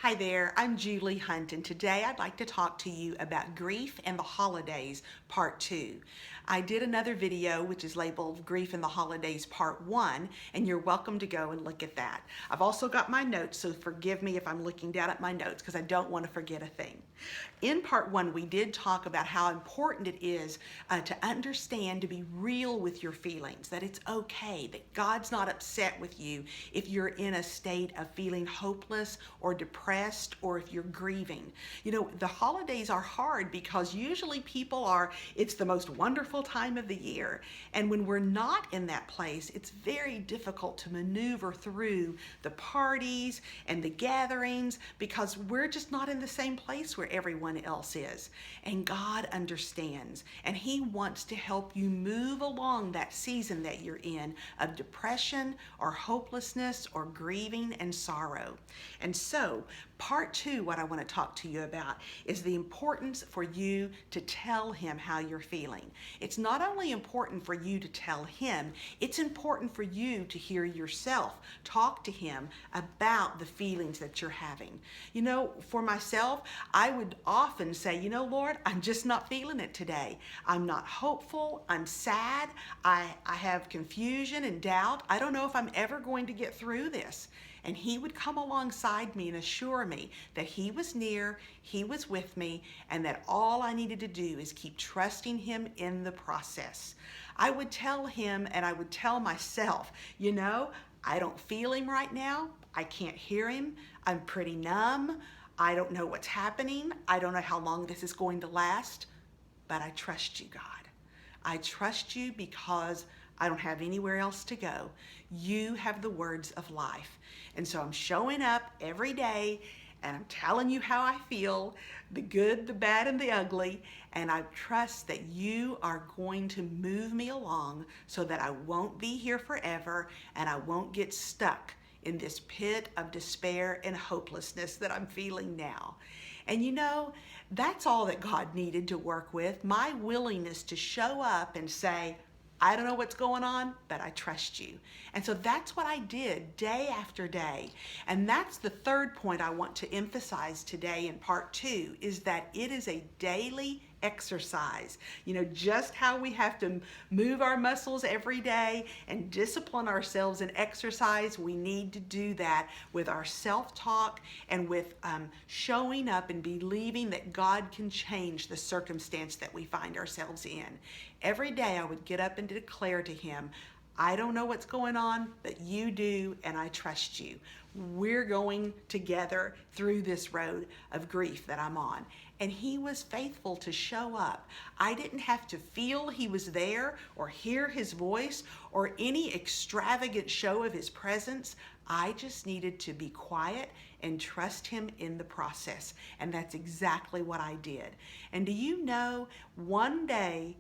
Hi there, I'm Julie Hunt, and today I'd like to talk to you about grief and the holidays, part 2. I did another video which is labeled Grief and the Holidays Part 1, and you're welcome to go and look at that. I've also got my notes, so forgive me if I'm looking down at my notes because I don't want to forget a thing. In part 1, we did talk about how important it is to understand, to be real with your feelings, that it's okay, that God's not upset with you if you're in a state of feeling hopeless or depressed or if you're grieving. You know, the holidays are hard because usually it's the most wonderful time of the year. And when we're not in that place, it's very difficult to maneuver through the parties and the gatherings because we're just not in the same place where everyone else is. And God understands, and He wants to help you move along that season that you're in of depression or hopelessness or grieving and sorrow. And so, part 2, what I want to talk to you about is the importance for you to tell Him how you're feeling. It's not only important for you to tell Him, it's important for you to hear yourself talk to Him about the feelings that you're having. You know, for myself, I would often say, you know, Lord, I'm just not feeling it today. I'm not hopeful. I'm sad. I have confusion and doubt. I don't know if I'm ever going to get through this. And He would come alongside me and assure me that He was near, He was with me, and that all I needed to do is keep trusting Him in the process. I would tell Him and I would tell myself, you know, I don't feel Him right now. I can't hear Him. I'm pretty numb. I don't know what's happening. I don't know how long this is going to last, but I trust you, God. I trust you because I don't have anywhere else to go. You have the words of life. And so I'm showing up every day and I'm telling you how I feel, the good, the bad, and the ugly. And I trust that you are going to move me along so that I won't be here forever and I won't get stuck in this pit of despair and hopelessness that I'm feeling now. And you know, that's all that God needed to work with, my willingness to show up and say, I don't know what's going on, but I trust you. And so that's what I did day after day. And that's the third point I want to emphasize today in part 2, is that it is a daily exercise. You know, just how we have to move our muscles every day and discipline ourselves in exercise, we need to do that with our self-talk and with showing up and believing that God can change the circumstance that we find ourselves in. Every day I would get up and declare to Him, I don't know what's going on, but you do, and I trust you. We're going together through this road of grief that I'm on. And He was faithful to show up. I didn't have to feel He was there or hear His voice or any extravagant show of His presence. I just needed to be quiet and trust Him in the process. And that's exactly what I did. And do you know, one day,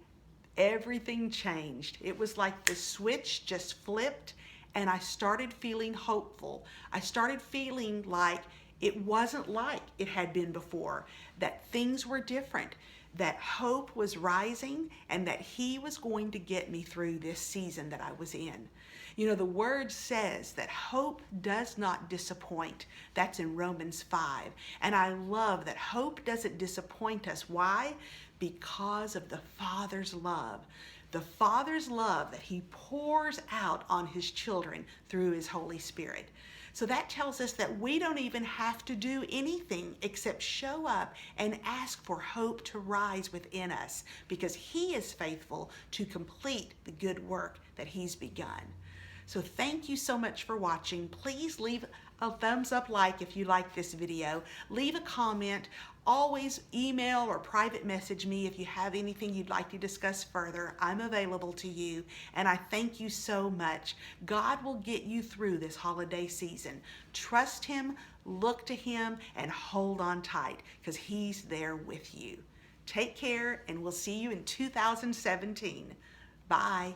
everything changed. It was like the switch just flipped and I started feeling hopeful. I started feeling like it wasn't like it had been before, that things were different, that hope was rising, and that He was going to get me through this season that I was in. You know, the Word says that hope does not disappoint. That's in Romans 5. And I love that hope doesn't disappoint us. Why? Because of the Father's love. The Father's love that He pours out on His children through His Holy Spirit. So that tells us that we don't even have to do anything except show up and ask for hope to rise within us, because He is faithful to complete the good work that He's begun. So thank you so much for watching. Please leave a thumbs up like if you like this video. Leave a comment. Always email or private message me if you have anything you'd like to discuss further. I'm available to you, and I thank you so much. God will get you through this holiday season. Trust Him, look to Him, and hold on tight because He's there with you. Take care, and we'll see you in 2017. Bye.